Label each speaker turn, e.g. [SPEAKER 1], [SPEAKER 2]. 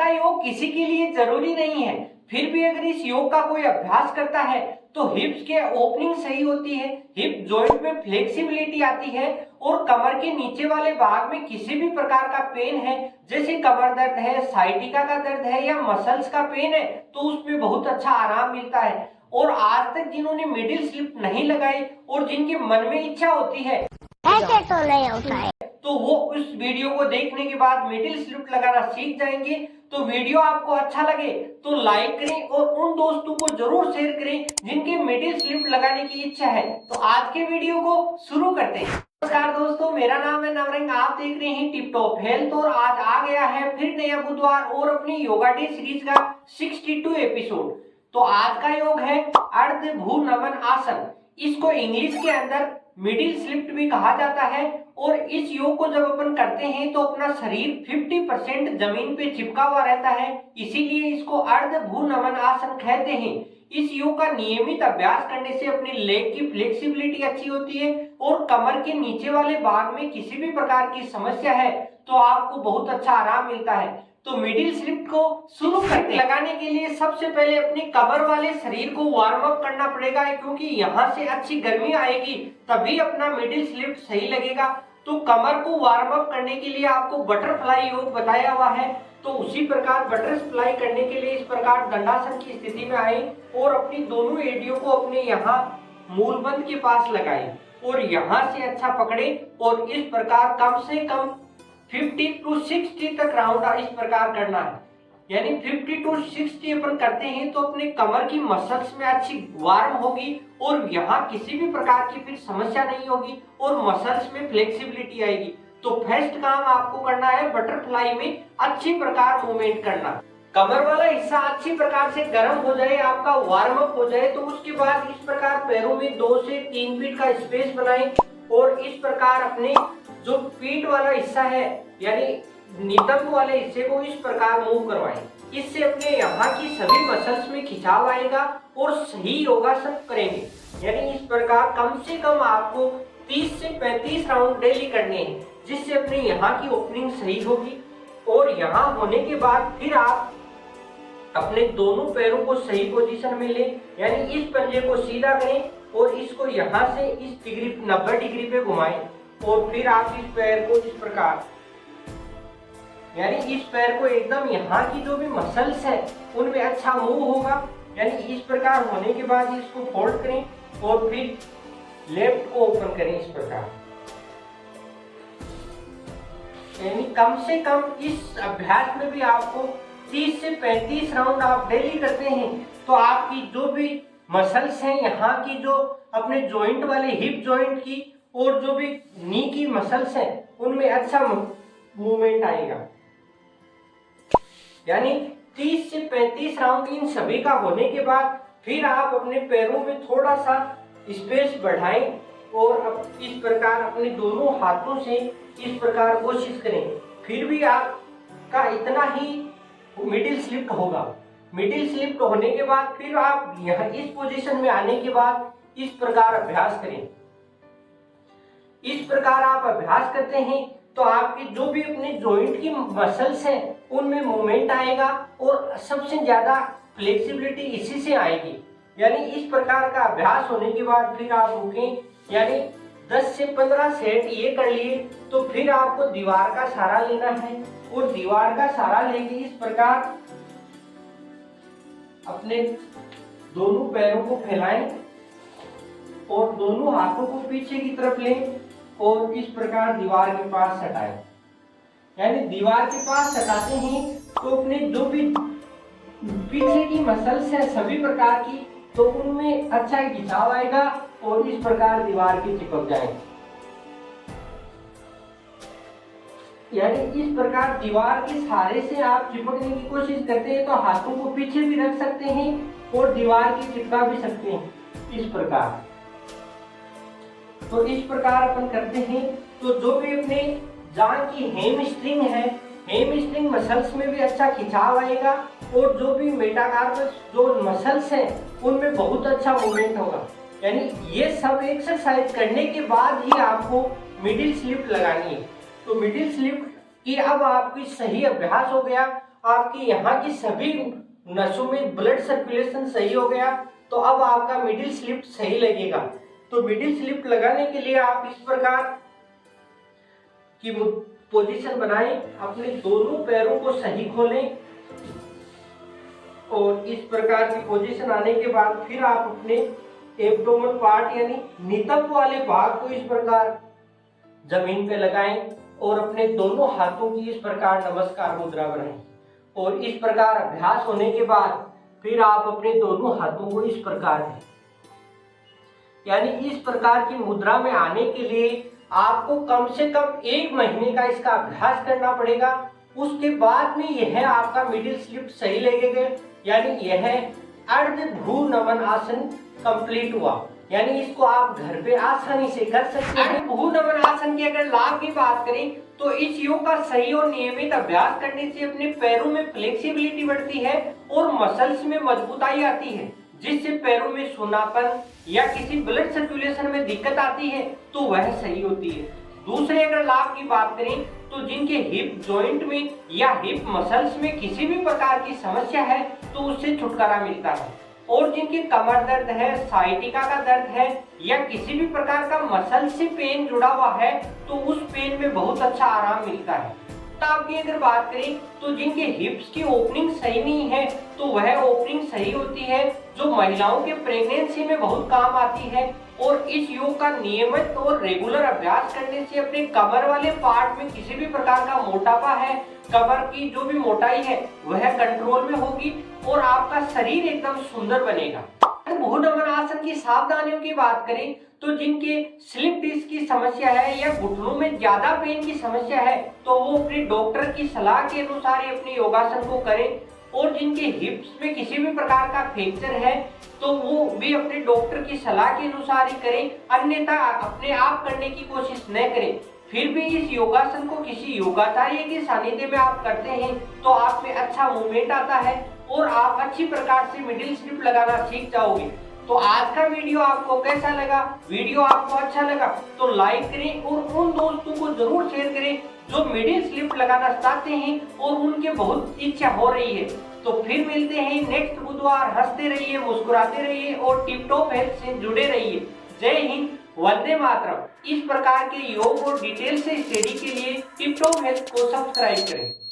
[SPEAKER 1] का योग किसी के लिए जरूरी नहीं है, फिर भी अगर इस योग का कोई अभ्यास करता है तो हिप्स के ओपनिंग सही होती है, हिप जॉइंट में फ्लेक्सिबिलिटी आती है और कमर के नीचे वाले भाग में किसी भी प्रकार का पेन है, जैसे कमर दर्द है, साइटिका का दर्द है या मसल्स का पेन है, तो उसमें बहुत अच्छा आराम मिलता है। और आज तक जिन्होंने मिडिल स्लिप नहीं लगाई और जिनके मन में इच्छा होती है
[SPEAKER 2] ऐसे तो नहीं होता है,
[SPEAKER 1] तो वो उस वीडियो को देखने के बाद मिडिल स्लिप लगाना सीख जाएंगे। तो वीडियो आपको अच्छा लगे तो लाइक करें और उन दोस्तों को जरूर शेयर करें जिनके मिडिल स्लिप लगाने की इच्छा है। तो आज के वीडियो को शुरू करते हैं। नमस्कार दोस्तों, मेरा नाम है नवरंग, आप देख रहे हैं टिप टॉप हेल्थ और आज आ गया है फिर नया बुधवार और अपनी योगा डे सीरीज का 62 एपिसोड। तो आज का योग है अर्ध भू नमन आसन। इसको इंग्लिश के अंदर मिडिल स्लिप भी कहा जाता है और इस योग को जब अपन करते हैं तो अपना शरीर 50% जमीन पे चिपका हुआ रहता है, इसीलिए इसको अर्ध भू नमन आसन कहते हैं। इस योग का नियमित अभ्यास करने से अपनी लेग की फ्लेक्सिबिलिटी अच्छी होती है और कमर के नीचे वाले भाग में किसी भी प्रकार की समस्या है तो आपको बहुत अच्छा आराम मिलता है। तो मिडिल स्लिप को शुरू करते लगाने के लिए सबसे पहले अपने कमर वाले शरीर को वार्म अप करना पड़ेगा, क्योंकि यहाँ से अच्छी गर्मी आएगी तभी अपना मिडिल स्लिप सही लगेगा। तो कमर को वार्म अप करने के लिए आपको बटरफ्लाई योग बताया हुआ है, तो उसी प्रकार बटरफ्लाई करने के लिए इस प्रकार दंडासन की स्थिति में आए और अपनी दोनों एड़ियों को अपने यहाँ मूलबंध के पास लगाए और यहाँ से अच्छा पकड़े और इस प्रकार कम से कम 50 to 60 तक राउंड इस प्रकार करना है। यानी 50 to 60 अपन करते हैं तो अपने कमर की मसल्स में अच्छी वार्म होगी और यहाँ किसी भी प्रकार की फिर समस्या नहीं होगी और मसल्स में फ्लेक्सिबिलिटी आएगी। तो फर्स्ट काम आपको करना है बटरफ्लाई में अच्छी प्रकार मूवमेंट करना। कमर वाला हिस्सा अच्छी प्रकार से गर्म हो जाए, आपका वार्म अप हो जाए, तो उसके बाद इस प्रकार पैरों में 2 से 3 फीट का स्पेस बनाएं और इस प्रकार अपने जो पीठ वाला हिस्सा है यानी नितंब वाले हिस्से को इस प्रकार मूव करवाएं। इससे अपने यहाँ की सभी मसल्स में खिंचाव आएगा और सही योगासन करेंगे। यानी इस प्रकार कम से कम आपको 30 से 35 राउंड डेली करने हैं, जिससे अपने यहाँ की ओपनिंग सही होगी। और यहाँ होने के बाद फिर आप अपने दोनों पैरों को सही पोजीशन में लें, यानी इस पंजे को सीधा करें और इसको यहाँ से इस डिग्री 90 डिग्री पे घुमाएं और फिर आप इस पैर को इस प्रकार यानी इस पैर को एकदम यहाँ की जो भी मसल्स है उनमें अच्छा मूव होगा। यानी इस प्रकार होने के बाद इसको फोल्ड करें और फिर लेफ्ट को ओपन करें इस प्रकार। यानी कम से कम इस अभ्यास में भी आपको 30 से 35 राउंड आप डेली करते हैं तो आपकी जो भी मसल्स हैं यहाँ की जो अपने जॉइंट वाले हिप जॉइंट की और जो भी नी की मसल्स हैं उनमें अच्छा मूवमेंट आएगा। यानी 30 से 35 राउंड इन सभी का होने के बाद फिर आप अपने पैरों में थोड़ा सा स्पेस बढ़ाएं और अब इस प्रकार अपने दोनों हाथों से इस प्रकार कोशिश करें। फिर भी आपका इतना ही मिडिल स्लिप होगा। मिडिल स्लिप होने के बाद फिर आप यहाँ इस पोजीशन में आने के बाद इस प्रकार अभ्यास करें। इस प्रकार आप अभ्यास करते हैं तो आपकी जो भी अपने जॉइंट की मसल्स हैं उनमें मूवमेंट आएगा और सबसे ज्यादा फ्लेक्सिबिलिटी इसी से आएगी। यानी इस प्रकार का अभ्यास होने के बाद फिर आप रुकें, यानी 10 से 15 सेट ये कर लिए तो फिर आपको दीवार का सहारा लेना है और दीवार का सहारा लेके इस प्रकार अपने दोनों पैरों को फैलाएं और दोनों हाथों को पीछे की तरफ लें और इस प्रकार दीवार के पास सटाएं। यानी दीवार के पास सटाते हैं तो अपने जो भी पीछे की मसल्स है सभी प्रकार की तो उनमें अच्छा खिंचाव आएगा और इस प्रकार दीवार की चिपक जाए। यानी इस प्रकार दीवार के सहारे से आप चिपकने की कोशिश करते हैं तो हाथों को पीछे भी रख सकते हैं और दीवार की चिपका भी सकते हैं इस प्रकार। तो इस प्रकार अपन करते हैं तो जो भी अपने जांघ की हेमस्ट्रिंग है, हेमस्ट्रिंग मसल्स में भी अच्छा खिंचाव आएगा और जो भी मेटाकार्पस जो मसल्स हैं उनमें बहुत अच्छा मूवमेंट होगा। यानी ये सब एक्सरसाइज करने के बाद ही आपको मिडिल स्लिप लगानी है। तो मिडिल स्लिप की अब आपकी सही अभ्यास हो गया आपकी यहाँ की सभी नसों में ब्लड सर्कुलेशन सही हो गया, तो अब आपका मिडिल स्लिप सही लगेगा। तो मिडिल स्लिप लगाने के लिए आप इस प्रकार की पोजीशन बनाएं, अपने दोनों पैरों को सही खोलें और इस प्रकार की पोजीशन आने के बाद फिर आप अपने एब्डोमेन पार्ट यानी नितंब वाले भाग को इस प्रकार जमीन पे लगाएं और अपने दोनों हाथों की इस प्रकार नमस्कार मुद्रा बनाएं। और इस प्रकार अभ्यास होने के बाद फिर आप अपने दोनों हाथों को इस प्रकार दें, यानी इस प्रकार की मुद्रा में आने के लिए आपको कम से कम 1 महीने का इसका अभ्यास करना पड़ेगा। उसके बाद में यह आपका मिडिल स्लिप सही लगेगा, यानी यह अर्ध भ्रू नमन आसन कंप्लीट हुआ। यानी इसको आप घर पे आसानी से कर सकते हैं। भ्रू नमन आसन की अगर लाभ की बात करें तो इस योग का सही और नियमित अभ्यास करने से अपने पैरों में फ्लेक्सिबिलिटी बढ़ती है और मसल्स में मजबूताई आती है, जिससे पैरों में सूनापन या किसी ब्लड सर्कुलेशन में दिक्कत आती है तो वह सही होती है। दूसरे अगर लाभ की बात करें तो जिनके हिप जॉइंट में या हिप मसल्स में किसी भी प्रकार की समस्या है तो उससे छुटकारा मिलता है। और जिनकी कमर दर्द है, साइटिका का दर्द है या किसी भी प्रकार का मसल से पेन जुड़ा हुआ है तो उस पेन में बहुत अच्छा आराम मिलता है। की अगर बात करें तो जिनके हिप्स की ओपनिंग सही नहीं है तो वह ओपनिंग सही होती है, जो महिलाओं के प्रेगनेंसी में बहुत काम आती है। और इस योग का नियमित और रेगुलर अभ्यास करने से अपने कमर वाले पार्ट में किसी भी प्रकार का मोटापा है, कमर की जो भी मोटाई है वह कंट्रोल में होगी और आपका शरीर एकदम सुंदर बनेगा। भ्रू नमन आसन की सावधानियों की बात करें तो जिनके स्लिप डिस्क की समस्या है या घुटनों में ज्यादा पेन की समस्या है तो वो अपने डॉक्टर की सलाह के अनुसार ही अपने योगासन को करें। और जिनके हिप्स में किसी भी प्रकार का फ्रैक्चर है तो वो भी अपने डॉक्टर की सलाह के अनुसार ही करें, अन्यथा अपने आप करने की कोशिश न करें। फिर भी इस योगासन को किसी योगाचार्य के सानिध्य में आप करते हैं तो आप में अच्छा मूवमेंट आता है और आप अच्छी प्रकार से मिडिल स्लिप लगाना सीख जाओगे। तो आज का वीडियो आपको कैसा लगा? वीडियो आपको अच्छा लगा तो लाइक करें और उन दोस्तों को जरूर शेयर करें जो मिडिल स्लिप लगाना चाहते हैं और उनके बहुत इच्छा हो रही है। तो फिर मिलते हैं नेक्स्ट बुधवार। हंसते रहिए, मुस्कुराते रहिए और टिप टॉप हेल्थ से जुड़े रहिए। जय हिंद, वंदे मातरम। इस प्रकार के योग और डिटेल से स्टडी के लिए टिप टॉप हेल्थ को सब्सक्राइब करें।